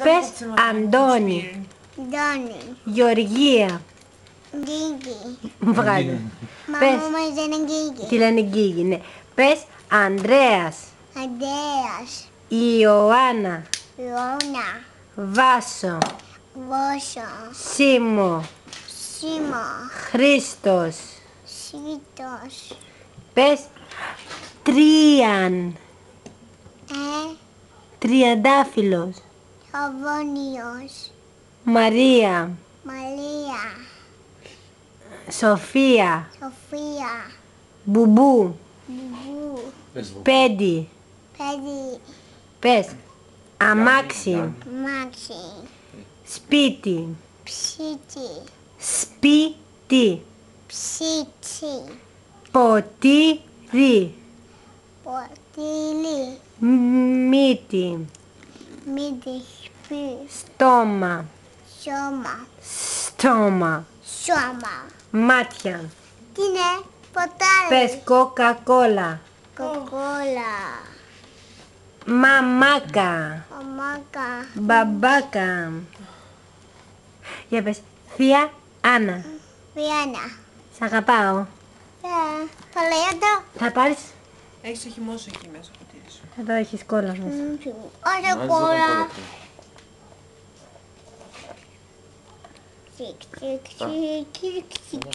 Πες Αντώνη. Ντόνι. Γεωργία. Γκίγι. Βγάλε. Μαμά μας λένε Γκίγι. Τη λένε Γκίγη, ναι. Πες Ανδρέας. Αντέας. Ιωάννα. Ιώνα. Βάσο. Βόσο. Σίμω. Σίμω. Χρήστος. Σίτος. Πες Τρίαν. Τριαντάφυλλος. Αβώνιος. Μαρία. Μαρία. Σοφία. Σοφία. Μπουμπού. Μπουμπού. Πέντι. Παιδί. Πες αμάξι. Μάξι. Σπίτι. Ψίτη. Σπίτι. Ψίτη. Ποτήρι. Ποτήλι. Μύτη. Μύτη. Σπί. Στόμα. Σώμα. Στόμα. Σώμα. Μάτια. Τι είναι? Ποτάρι. Πες κοκακόλα. Κοκόλα. Μαμάκα. Ομάκα. Μπαμπάκα. Για πες Θεία Άννα. Βιάννα. Σ' αγαπάω. Θα λέω το. Θα πάρεις. Έχεις το χυμώσου εκεί μέσα στο ποτήρι σου. Εδώ έχεις κόλλα μέσα. Όχι κόλλα. Τσικ, τσικ, τσικ, τσικ.